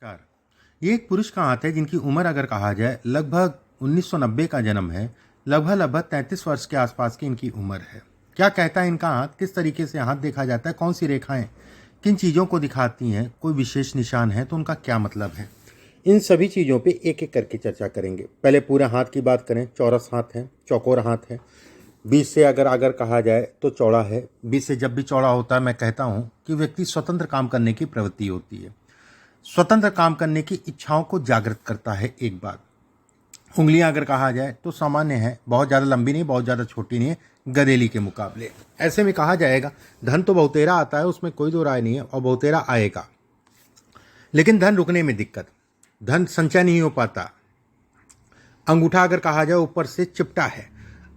नमस्कार। ये एक पुरुष का हाथ है जिनकी उम्र अगर कहा जाए लगभग 1990 का जन्म है। लगभग 33 वर्ष के आसपास की इनकी उम्र है। क्या कहता है इनका हाथ, किस तरीके से हाथ देखा जाता है, कौन सी रेखाएं किन चीज़ों को दिखाती हैं, कोई विशेष निशान है तो उनका क्या मतलब है, इन सभी चीज़ों पे एक एक करके चर्चा करेंगे। पहले पूरे हाथ की बात करें। चौरस हाथ है, चौकोर हाथ है। 20 से अगर कहा जाए तो चौड़ा है। 20 से जब भी चौड़ा होता है मैं कहता हूँ कि व्यक्ति स्वतंत्र काम करने की प्रवृत्ति होती है, स्वतंत्र काम करने की इच्छाओं को जागृत करता है। एक बात, उंगलियां अगर कहा जाए तो सामान्य है, बहुत ज़्यादा लंबी नहीं, बहुत ज़्यादा छोटी नहीं है, गदेली के मुकाबले। ऐसे में कहा जाएगा धन तो बहुतेरा आता है, उसमें कोई दो राय नहीं है, और बहुतेरा आएगा, लेकिन धन रुकने में दिक्कत, धन संचय नहीं हो पाता। अंगूठा अगर कहा जाए ऊपर से चिपटा है।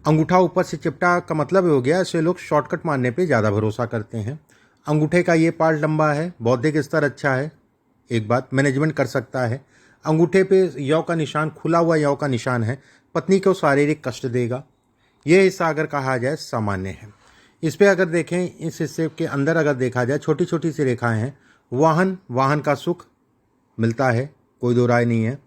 अंगूठा ऊपर से चिपटा का मतलब हो गया, ऐसे लोग शॉर्टकट मारने पे ज़्यादा भरोसा करते हैं। अंगूठे का ये पार्ट लंबा है, बौद्धिक स्तर अच्छा है, एक बात मैनेजमेंट कर सकता है। अंगूठे पे यौ का निशान, खुला हुआ यौ का निशान है, पत्नी को शारीरिक कष्ट देगा। यह हिस्सा अगर कहा जाए सामान्य है। इस पे अगर देखें, इस हिस्से के अंदर अगर देखा जाए छोटी छोटी सी रेखाएं हैं। वाहन का सुख मिलता है, कोई दो राय नहीं है।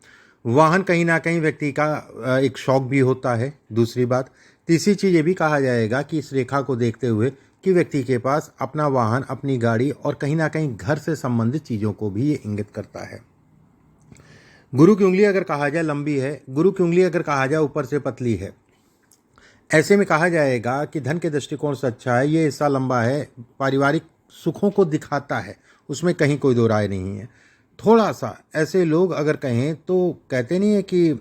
वाहन कहीं ना कहीं व्यक्ति का एक शौक भी होता है। दूसरी बात, तीसरी चीज़ ये भी कहा जाएगा कि इस रेखा को देखते हुए कि व्यक्ति के पास अपना वाहन, अपनी गाड़ी और कहीं ना कहीं घर से संबंधित चीज़ों को भी ये इंगित करता है। गुरु की उंगली अगर कहा जाए लंबी है, गुरु की उंगली अगर कहा जाए ऊपर से पतली है, ऐसे में कहा जाएगा कि धन के दृष्टिकोण से अच्छा है। ये हिस्सा लंबा है, पारिवारिक सुखों को दिखाता है, उसमें कहीं कोई दो राय नहीं है। थोड़ा सा ऐसे लोग अगर कहें तो कहते नहीं है कि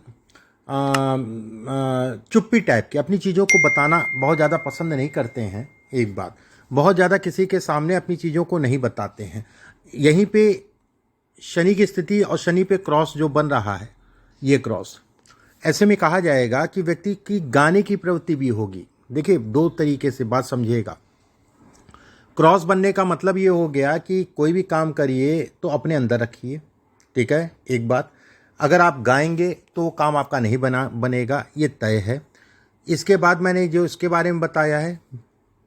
चुप्पी टाइप की, अपनी चीज़ों को बताना बहुत ज़्यादा पसंद नहीं करते हैं। एक बात, बहुत ज़्यादा किसी के सामने अपनी चीज़ों को नहीं बताते हैं। यहीं पे शनि की स्थिति और शनि पे क्रॉस जो बन रहा है, ये क्रॉस, ऐसे में कहा जाएगा कि व्यक्ति की गाने की प्रवृत्ति भी होगी। देखिए, दो तरीके से बात समझिएगा। क्रॉस बनने का मतलब ये हो गया कि कोई भी काम करिए तो अपने अंदर रखिए, ठीक है। एक बात, अगर आप गाएंगे तो काम आपका नहीं बनेगा, ये तय है। इसके बाद मैंने जो इसके बारे में बताया है,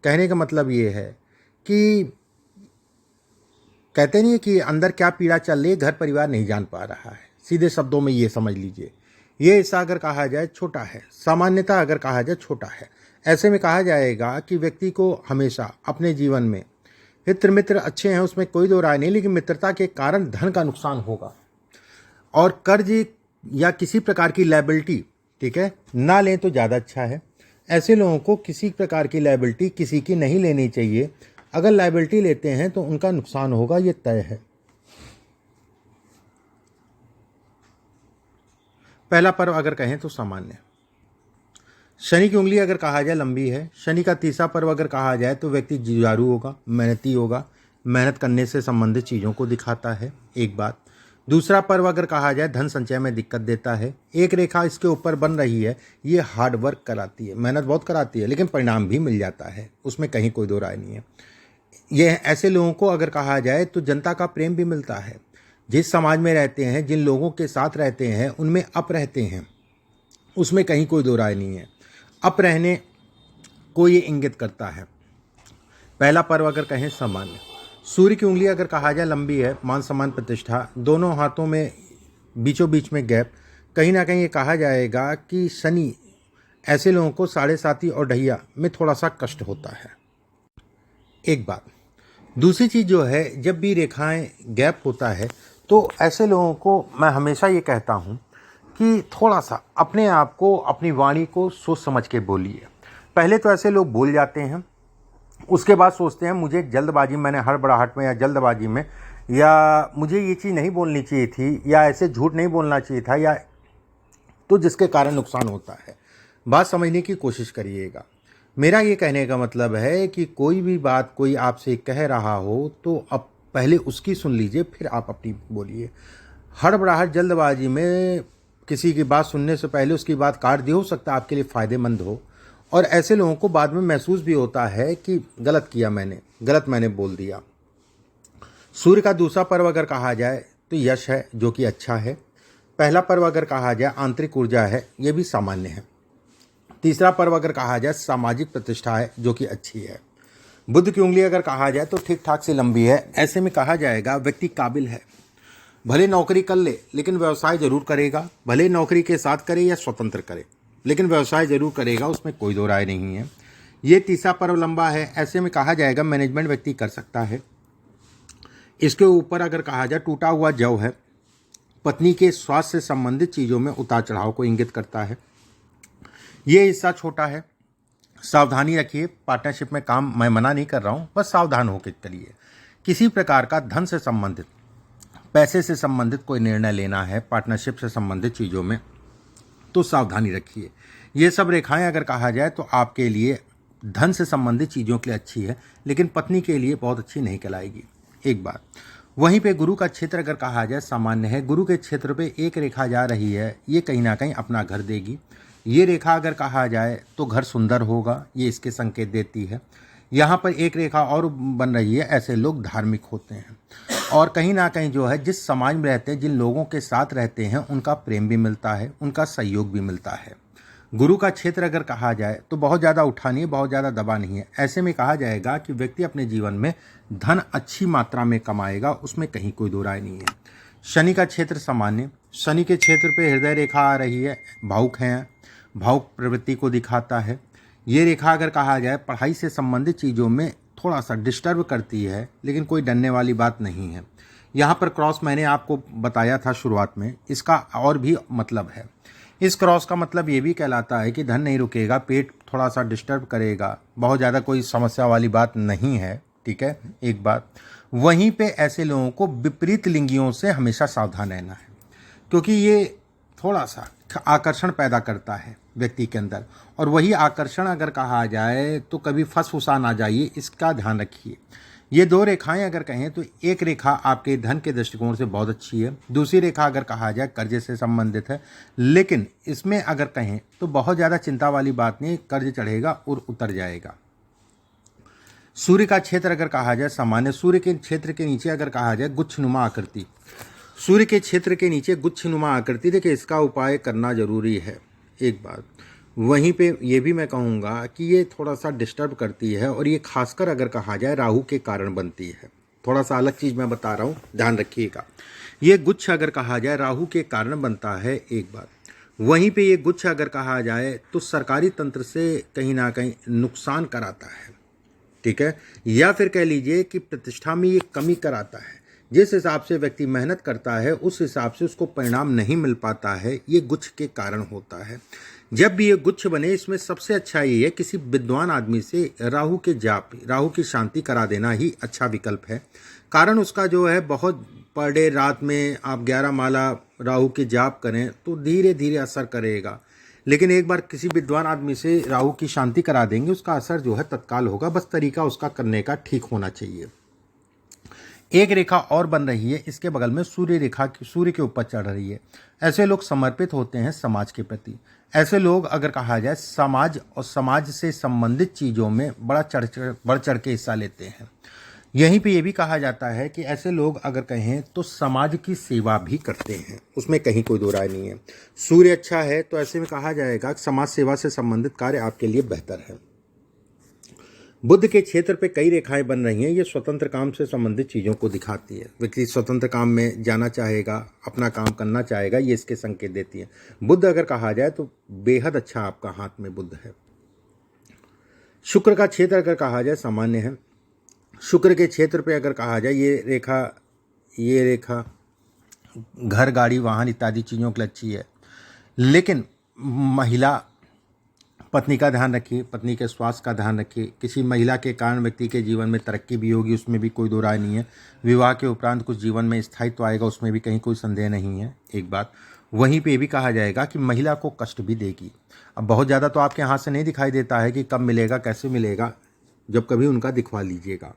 कहने का मतलब ये है कि कहते नहीं कि अंदर क्या पीड़ा चल रही है, घर परिवार नहीं जान पा रहा है। सीधे शब्दों में ये समझ लीजिए। ये हिस्सा अगर कहा जाए छोटा है, सामान्यता अगर कहा जाए छोटा है, ऐसे में कहा जाएगा कि व्यक्ति को हमेशा अपने जीवन में हित मित्र अच्छे हैं, उसमें कोई दो राय नहीं, लेकिन मित्रता के कारण धन का नुकसान होगा। और कर्ज या किसी प्रकार की लायबिलिटी, ठीक है, ना लें तो ज़्यादा अच्छा है। ऐसे लोगों को किसी प्रकार की लायबिलिटी किसी की नहीं लेनी चाहिए। अगर लायबिलिटी लेते हैं तो उनका नुकसान होगा, ये तय है। पहला पर्व अगर कहें तो सामान्य। शनि की उंगली अगर कहा जाए लंबी है। शनि का तीसरा पर्व अगर कहा जाए तो व्यक्ति जुझारू होगा, मेहनती होगा, मेहनत करने से संबंधित चीज़ों को दिखाता है। एक बात। दूसरा पर्व अगर कहा जाए धन संचय में दिक्कत देता है। एक रेखा इसके ऊपर बन रही है, ये हार्ड वर्क कराती है, मेहनत बहुत कराती है, लेकिन परिणाम भी मिल जाता है, उसमें कहीं कोई दो राय नहीं है। ये ऐसे लोगों को अगर कहा जाए तो जनता का प्रेम भी मिलता है। जिस समाज में रहते हैं, जिन लोगों के साथ रहते हैं, उनमें अप रहते हैं, उसमें कहीं कोई दो राय नहीं है। अप रहने को ये इंगित करता है। पहला पर्व अगर कहें सामान्य। सूर्य की उंगली अगर कहा जाए लंबी है, मान सम्मान प्रतिष्ठा, दोनों हाथों में बीचों बीच में गैप, कहीं ना कहीं ये कहा जाएगा कि शनि ऐसे लोगों को साढ़े साती और ढैया में थोड़ा सा कष्ट होता है। एक बात। दूसरी चीज़ जो है, जब भी रेखाएं गैप होता है तो ऐसे लोगों को मैं हमेशा ये कहता हूँ कि थोड़ा सा अपने आप को, अपनी वाणी को सोच समझ के बोलिए। पहले तो ऐसे लोग बोल जाते हैं, उसके बाद सोचते हैं मुझे जल्दबाजी, मैंने हड़बड़ाहट में या जल्दबाजी में, या मुझे ये चीज़ नहीं बोलनी चाहिए थी, या ऐसे झूठ नहीं बोलना चाहिए था, या तो जिसके कारण नुकसान होता है। बात समझने की कोशिश करिएगा। मेरा ये कहने का मतलब है कि कोई भी बात कोई आपसे कह रहा हो तो अब पहले उसकी सुन लीजिए, फिर आप अपनी बोलिए। हड़बड़ाहट, जल्दबाजी में किसी की बात सुनने से पहले उसकी बात काट दी, हो सकता है आपके लिए फ़ायदेमंद हो, और ऐसे लोगों को बाद में महसूस भी होता है कि गलत किया मैंने, गलत मैंने बोल दिया। सूर्य का दूसरा पर्व अगर कहा जाए तो यश है, जो कि अच्छा है। पहला पर्व अगर कहा जाए आंतरिक ऊर्जा है, ये भी सामान्य है। तीसरा पर्व अगर कहा जाए सामाजिक प्रतिष्ठा है, जो कि अच्छी है। बुध की उंगली अगर कहा जाए तो ठीक ठाक से लंबी है। ऐसे में कहा जाएगा व्यक्ति काबिल है, भले नौकरी कर ले लेकिन व्यवसाय जरूर करेगा, भले नौकरी के साथ करे या स्वतंत्र करे लेकिन व्यवसाय जरूर करेगा, उसमें कोई दो राय नहीं है। ये तीसरा पर्व लंबा है, ऐसे में कहा जाएगा मैनेजमेंट व्यक्ति कर सकता है। इसके ऊपर अगर कहा जाए टूटा हुआ जव है, पत्नी के स्वास्थ्य से संबंधित चीज़ों में उतार चढ़ाव को इंगित करता है। ये हिस्सा छोटा है, सावधानी रखिए। पार्टनरशिप में काम मैं मना नहीं कर रहा हूँ, बस सावधान होकर चलिए। किसी प्रकार का धन से संबंधित, पैसे से संबंधित कोई निर्णय लेना है पार्टनरशिप से संबंधित चीज़ों में तो सावधानी रखिए। ये सब रेखाएं अगर कहा जाए तो आपके लिए धन से संबंधित चीज़ों के लिए अच्छी है, लेकिन पत्नी के लिए बहुत अच्छी नहीं कहलाएगी। एक बात, वहीं पे गुरु का क्षेत्र अगर कहा जाए सामान्य है। गुरु के क्षेत्र पे एक रेखा जा रही है, ये कहीं ना कहीं अपना घर देगी। ये रेखा अगर कहा जाए तो घर सुंदर होगा, ये इसके संकेत देती है। यहाँ पर एक रेखा और बन रही है, ऐसे लोग धार्मिक होते हैं और कहीं ना कहीं जो है जिस समाज में रहते हैं, जिन लोगों के साथ रहते हैं, उनका प्रेम भी मिलता है, उनका सहयोग भी मिलता है। गुरु का क्षेत्र अगर कहा जाए तो बहुत ज़्यादा उठा नहीं है, बहुत ज़्यादा दबा नहीं है। ऐसे में कहा जाएगा कि व्यक्ति अपने जीवन में धन अच्छी मात्रा में कमाएगा, उसमें कहीं कोई दो राय नहीं है। शनि का क्षेत्र सामान्य, शनि के क्षेत्र पे हृदय रेखा आ रही है, भावुक हैं, भावुक प्रवृत्ति को दिखाता है। ये रेखा अगर कहा जाए पढ़ाई से संबंधित चीज़ों में थोड़ा सा डिस्टर्ब करती है, लेकिन कोई डरने वाली बात नहीं है। यहाँ पर क्रॉस मैंने आपको बताया था शुरुआत में, इसका और भी मतलब है। इस क्रॉस का मतलब ये भी कहलाता है कि धन नहीं रुकेगा, पेट थोड़ा सा डिस्टर्ब करेगा, बहुत ज़्यादा कोई समस्या वाली बात नहीं है, ठीक है। एक बात, वहीं पे ऐसे लोगों को विपरीत लिंगियों से हमेशा सावधान रहना है, क्योंकि ये थोड़ा सा आकर्षण पैदा करता है व्यक्ति के अंदर, और वही आकर्षण अगर कहा जाए तो कभी फंस-फुसा ना जाइए, इसका ध्यान रखिए। ये दो रेखाएं अगर कहें तो एक रेखा आपके धन के दृष्टिकोण से बहुत अच्छी है, दूसरी रेखा अगर कहा जाए कर्ज से संबंधित है, लेकिन इसमें अगर कहें तो बहुत ज़्यादा चिंता वाली बात नहीं, कर्ज चढ़ेगा और उतर जाएगा। सूर्य का क्षेत्र अगर कहा जाए सामान्य, सूर्य के क्षेत्र के नीचे अगर कहा जाए गुच्छनुमा आकृति, सूर्य के क्षेत्र के नीचे गुच्छनुमा आकृति, देखिए इसका उपाय करना जरूरी है। एक बात, वहीं पे ये भी मैं कहूँगा कि ये थोड़ा सा डिस्टर्ब करती है, और ये खासकर अगर कहा जाए राहु के कारण बनती है। थोड़ा सा अलग चीज़ मैं बता रहा हूँ, ध्यान रखिएगा। ये गुच्छ अगर कहा जाए राहु के कारण बनता है। एक बात, वहीं पे ये गुच्छ अगर कहा जाए तो सरकारी तंत्र से कहीं ना कहीं नुकसान कराता है, ठीक है, या फिर कह लीजिए कि प्रतिष्ठा में ये कमी कराता है। जिस हिसाब से व्यक्ति मेहनत करता है उस हिसाब से उसको परिणाम नहीं मिल पाता है, ये गुच्छ के कारण होता है। जब भी ये गुच्छ बने, इसमें सबसे अच्छा ये है किसी विद्वान आदमी से राहु के जाप, राहु की शांति करा देना ही अच्छा विकल्प है। कारण उसका जो है बहुत पर डे रात में आप 11 माला राहु के जाप करें तो धीरे धीरे असर करेगा, लेकिन एक बार किसी विद्वान आदमी से राहु की शांति करा देंगे, उसका असर जो है तत्काल होगा। बस तरीका उसका करने का ठीक होना चाहिए। एक रेखा और बन रही है, इसके बगल में सूर्य रेखा सूर्य के ऊपर चढ़ रही है। ऐसे लोग समर्पित होते हैं समाज के प्रति। ऐसे लोग अगर कहा जाए समाज और समाज से संबंधित चीज़ों में बढ़ चढ़ के हिस्सा लेते हैं। यहीं पे ये भी कहा जाता है कि ऐसे लोग अगर कहें तो समाज की सेवा भी करते हैं, उसमें कहीं कोई दो राय नहीं है। सूर्य अच्छा है तो ऐसे में कहा जाएगा कि समाज सेवा से संबंधित कार्य आपके लिए बेहतर है। बुध के क्षेत्र पे कई रेखाएं बन रही हैं, ये स्वतंत्र काम से संबंधित चीज़ों को दिखाती है। व्यक्ति स्वतंत्र काम में जाना चाहेगा, अपना काम करना चाहेगा, ये इसके संकेत देती है। बुध अगर कहा जाए तो बेहद अच्छा आपका हाथ में बुध है। शुक्र का क्षेत्र अगर कहा जाए सामान्य है। शुक्र के क्षेत्र पे अगर कहा जाए ये रेखा घर, गाड़ी, वाहन इत्यादि चीज़ों के लिए अच्छी है, लेकिन महिला पत्नी का ध्यान रखिए, पत्नी के स्वास्थ्य का ध्यान रखिए। किसी महिला के कारण व्यक्ति के जीवन में तरक्की भी होगी, उसमें भी कोई दो राय नहीं है। विवाह के उपरांत कुछ जीवन में स्थायित्व आएगा, उसमें भी कहीं कोई संदेह नहीं है। एक बात, वहीं पे भी कहा जाएगा कि महिला को कष्ट भी देगी। अब बहुत ज़्यादा तो आपके हाथ से नहीं दिखाई देता है कि कब मिलेगा, कैसे मिलेगा, जब कभी उनका दिखवा लीजिएगा।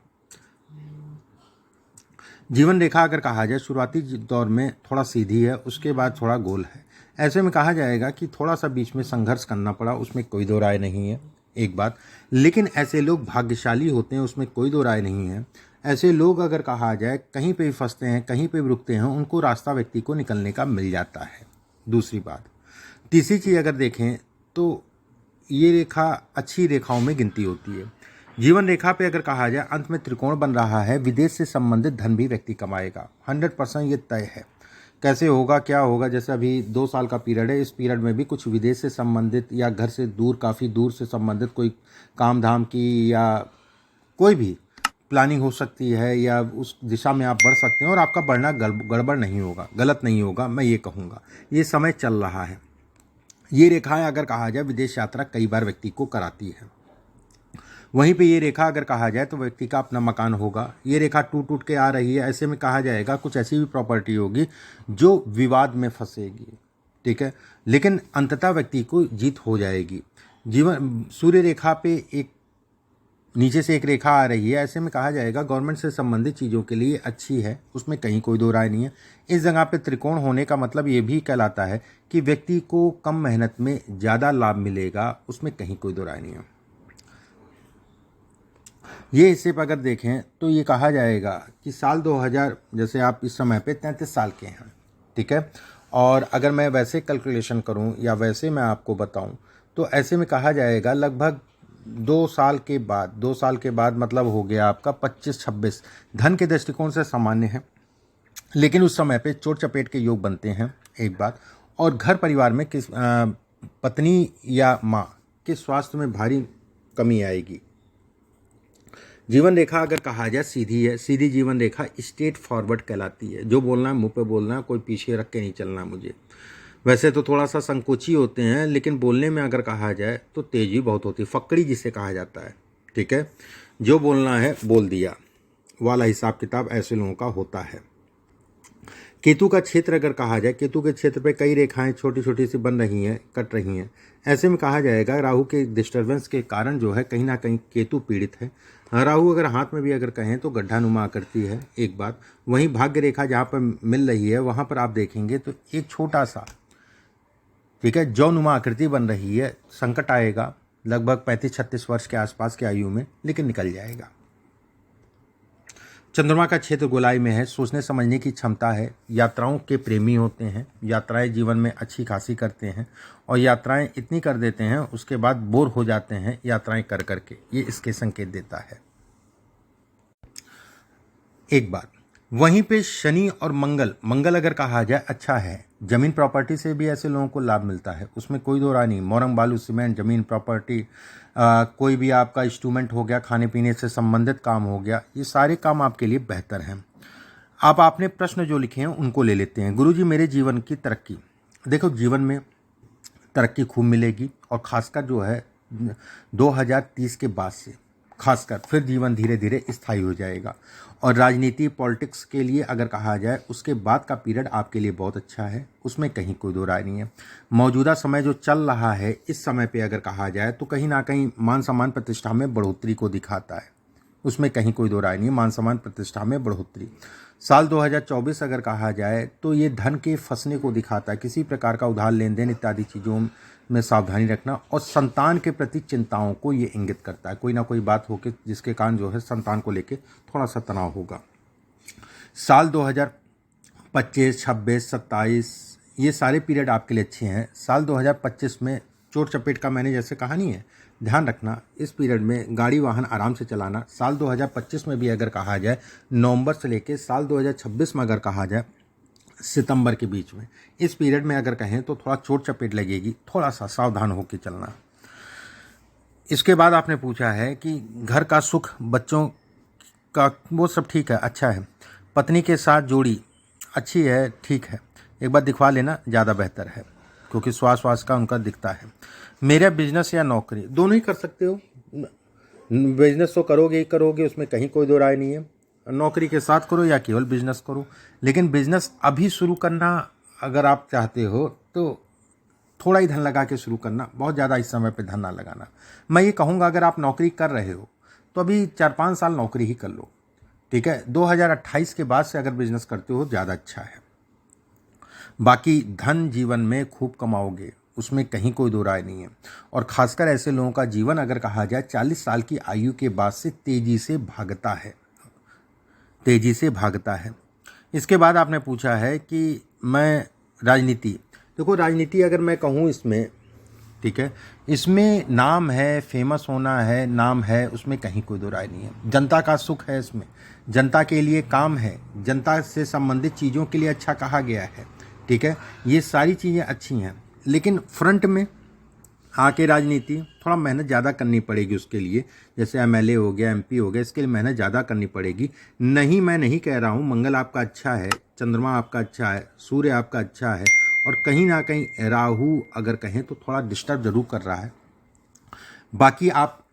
जीवन रेखा अगर कहा जाए शुरुआती दौर में थोड़ा सीधी है, उसके बाद थोड़ा गोल है। ऐसे में कहा जाएगा कि थोड़ा सा बीच में संघर्ष करना पड़ा, उसमें कोई दो राय नहीं है। एक बात, लेकिन ऐसे लोग भाग्यशाली होते हैं, उसमें कोई दो राय नहीं है। ऐसे लोग अगर कहा जाए कहीं पे भी फंसते हैं, कहीं पे भी रुकते हैं, उनको रास्ता व्यक्ति को निकलने का मिल जाता है। दूसरी बात, तीसरी चीज़ अगर देखें तो ये रेखा अच्छी रेखाओं में गिनती होती है। जीवन रेखा पे अगर कहा जाए अंत में त्रिकोण बन रहा है, विदेश से संबंधित धन भी व्यक्ति कमाएगा, 100% ये तय है। कैसे होगा, क्या होगा। जैसे अभी 2 साल का पीरियड है, इस पीरियड में भी कुछ विदेश से संबंधित या घर से दूर, काफ़ी दूर से संबंधित कोई काम धाम की या कोई भी प्लानिंग हो सकती है, या उस दिशा में आप बढ़ सकते हैं और आपका बढ़ना गड़बड़ नहीं होगा, गलत नहीं होगा, मैं ये कहूँगा। ये समय चल रहा है। ये रेखाएं अगर कहा जाए विदेश यात्रा कई बार व्यक्ति को कराती है। वहीं पे ये रेखा अगर कहा जाए तो व्यक्ति का अपना मकान होगा। ये रेखा टूट टूट के आ रही है, ऐसे में कहा जाएगा कुछ ऐसी भी प्रॉपर्टी होगी जो विवाद में फंसेगी, ठीक है, लेकिन अंततः व्यक्ति को जीत हो जाएगी। जीवन सूर्य रेखा पे एक नीचे से एक रेखा आ रही है, ऐसे में कहा जाएगा गवर्नमेंट से संबंधित चीज़ों के लिए अच्छी है, उसमें कहीं कोई दो राय नहीं है। इस जगह पे त्रिकोण होने का मतलब ये भी कहलाता है कि व्यक्ति को कम मेहनत में ज़्यादा लाभ मिलेगा, उसमें कहीं कोई दो राय नहीं है। ये हिस्से पर अगर देखें तो ये कहा जाएगा कि साल 2000, जैसे आप इस समय पे 33 साल के हैं, ठीक है, और अगर मैं वैसे कैलकुलेशन करूं या वैसे मैं आपको बताऊं तो ऐसे में कहा जाएगा लगभग 2 साल के बाद मतलब हो गया आपका 25-26, धन के दृष्टिकोण से सामान्य है, लेकिन उस समय पे चोट चपेट के योग बनते हैं एक बात। और घर परिवार में पत्नी या माँ के स्वास्थ्य में भारी कमी आएगी। जीवन रेखा अगर कहा जाए सीधी है, सीधी जीवन रेखा स्ट्रेट फॉरवर्ड कहलाती है। जो बोलना है मुंह पे बोलना है, कोई पीछे रख के नहीं चलना मुझे। वैसे तो थोड़ा सा संकोची होते हैं, लेकिन बोलने में अगर कहा जाए तो तेजी बहुत होती है, फक्कड़ी जिसे कहा जाता है, ठीक है। जो बोलना है बोल दिया वाला हिसाब किताब ऐसे लोगों का होता है। केतु का क्षेत्र अगर कहा जाए, केतु के क्षेत्र पे कई रेखाएं छोटी छोटी सी बन रही हैं, कट रही हैं, ऐसे में कहा जाएगा राहु के डिस्टर्बेंस के कारण जो है कहीं ना कहीं केतु पीड़ित है। राहु अगर हाथ में भी अगर कहें तो गड्ढानुमा आकृति है एक बात। वहीं भाग्य रेखा जहाँ पर मिल रही है वहाँ पर आप देखेंगे तो एक छोटा सा, ठीक है, जौनुमा आकृति बन रही है। संकट आएगा लगभग 35-36 वर्ष के आसपास की आयु में, लेकिन निकल जाएगा। चंद्रमा का क्षेत्र गोलाई में है, सोचने समझने की क्षमता है, यात्राओं के प्रेमी होते हैं, यात्राएं जीवन में अच्छी खासी करते हैं और यात्राएं इतनी कर देते हैं उसके बाद बोर हो जाते हैं यात्राएं कर करके, ये इसके संकेत देता है एक बात। वहीं पे शनि और मंगल अगर कहा जाए अच्छा है, जमीन प्रॉपर्टी से भी ऐसे लोगों को लाभ मिलता है, उसमें कोई दो राय नहीं। मोरंग बालू सीमेंट, जमीन प्रॉपर्टी, कोई भी आपका इंस्ट्रूमेंट हो गया, खाने पीने से संबंधित काम हो गया, ये सारे काम आपके लिए बेहतर हैं। आप आपने प्रश्न जो लिखे हैं उनको ले लेते हैं। गुरुजी मेरे जीवन की तरक्की, देखो जीवन में तरक्की खूब मिलेगी और ख़ासकर जो है 2030 के बाद से खासकर फिर जीवन धीरे धीरे स्थायी हो जाएगा। और राजनीति पॉलिटिक्स के लिए अगर कहा जाए उसके बाद का पीरियड आपके लिए बहुत अच्छा है, उसमें कहीं कोई दो राय नहीं है। मौजूदा समय जो चल रहा है इस समय पे अगर कहा जाए तो कहीं ना कहीं मान सम्मान प्रतिष्ठा में बढ़ोतरी को दिखाता है, उसमें कहीं कोई दो राय नहीं, मान सम्मान प्रतिष्ठा में बढ़ोतरी। साल 2024 अगर कहा जाए तो ये धन के फंसने को दिखाता है, किसी प्रकार का उधार लेन देन इत्यादि चीज़ों में सावधानी रखना, और संतान के प्रति चिंताओं को ये इंगित करता है। कोई ना कोई बात होकर जिसके कारण जो है संतान को लेके थोड़ा सा तनाव होगा। साल 2025, 26, 27 ये सारे पीरियड आपके लिए अच्छे हैं। साल 2025 में चोट चपेट का मैंने जैसे कहा नहीं है, ध्यान रखना इस पीरियड में गाड़ी वाहन आराम से चलाना। साल 2025 में भी अगर कहा जाए नवंबर से लेके साल 2026 में अगर कहा जाए सितंबर के बीच में, इस पीरियड में अगर कहें तो थोड़ा चोट चपेट लगेगी, थोड़ा सा सावधान होकर चलना। इसके बाद आपने पूछा है कि घर का सुख, बच्चों का, वो सब ठीक है, अच्छा है। पत्नी के साथ जोड़ी अच्छी है, ठीक है, एक बार दिखवा लेना ज़्यादा बेहतर है क्योंकि श्वास का उनका दिखता है। मेरा बिजनेस या नौकरी दोनों ही कर सकते हो, बिजनेस तो करोगे ही करोगे, उसमें कहीं कोई दो राय नहीं है। नौकरी के साथ करो या केवल बिजनेस करो, लेकिन बिजनेस अभी शुरू करना अगर आप चाहते हो तो थोड़ा ही धन लगा के शुरू करना, बहुत ज़्यादा इस समय पे धन ना लगाना। मैं ये कहूँगा अगर आप नौकरी कर रहे हो तो अभी 4-5 साल नौकरी ही कर लो, ठीक है। 2028 के बाद से अगर बिजनेस करते हो ज़्यादा अच्छा है। बाकी धन जीवन में खूब कमाओगे, उसमें कहीं कोई दो राय नहीं है। और खासकर ऐसे लोगों का जीवन अगर कहा जाए 40 साल की आयु के बाद से तेजी से भागता है, तेजी से भागता है। इसके बाद आपने पूछा है कि मैं राजनीति, देखो राजनीति अगर मैं कहूँ इसमें, ठीक है, इसमें नाम है, फेमस होना है, नाम है, उसमें कहीं कोई दो राय नहीं है। जनता का सुख है इसमें, जनता के लिए काम है, जनता से संबंधित चीज़ों के लिए अच्छा कहा गया है। ठीक है, ये सारी चीज़ें अच्छी हैं, लेकिन फ्रंट में आके राजनीति थोड़ा मेहनत ज़्यादा करनी पड़ेगी उसके लिए। जैसे एमएलए हो गया, एमपी हो गया, इसके लिए मेहनत ज़्यादा करनी पड़ेगी। नहीं, मैं नहीं कह रहा हूँ, मंगल आपका अच्छा है, चंद्रमा आपका अच्छा है, सूर्य आपका अच्छा है, और कहीं ना कहीं राहु अगर कहें तो थोड़ा डिस्टर्ब जरूर कर रहा है। बाकी आप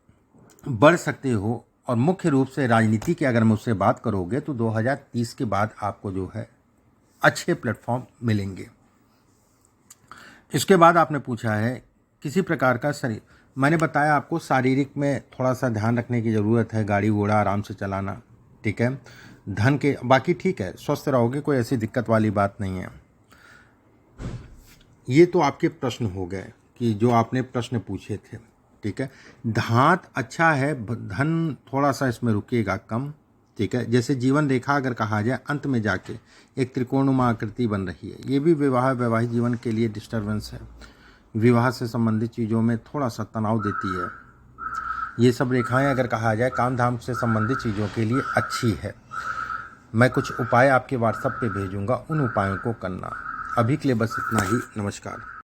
बढ़ सकते हो, और मुख्य रूप से राजनीति की अगर मुझसे बात करोगे तो 2030 के बाद आपको जो है अच्छे प्लेटफॉर्म मिलेंगे। इसके बाद आपने पूछा है किसी प्रकार का शरीर, मैंने बताया आपको शारीरिक में थोड़ा सा ध्यान रखने की ज़रूरत है, गाड़ी घोड़ा आराम से चलाना। ठीक है, धन के बाकी ठीक है, स्वस्थ रहोगे, कोई ऐसी दिक्कत वाली बात नहीं है। ये तो आपके प्रश्न हो गए कि जो आपने प्रश्न पूछे थे। ठीक है, धात अच्छा है, धन थोड़ा सा इसमें रुकेगा कम। ठीक है, जैसे जीवन रेखा अगर कहा जाए, अंत में जाके एक त्रिकोणुमा आकृति बन रही है, ये भी वैवाहिक जीवन के लिए डिस्टर्बेंस है, विवाह से संबंधित चीज़ों में थोड़ा सा तनाव देती है। ये सब रेखाएं अगर कहा जाए काम धाम से संबंधित चीज़ों के लिए अच्छी है। मैं कुछ उपाय आपके व्हाट्सएप पे भेजूंगा, उन उपायों को करना। अभी के लिए बस इतना ही, नमस्कार।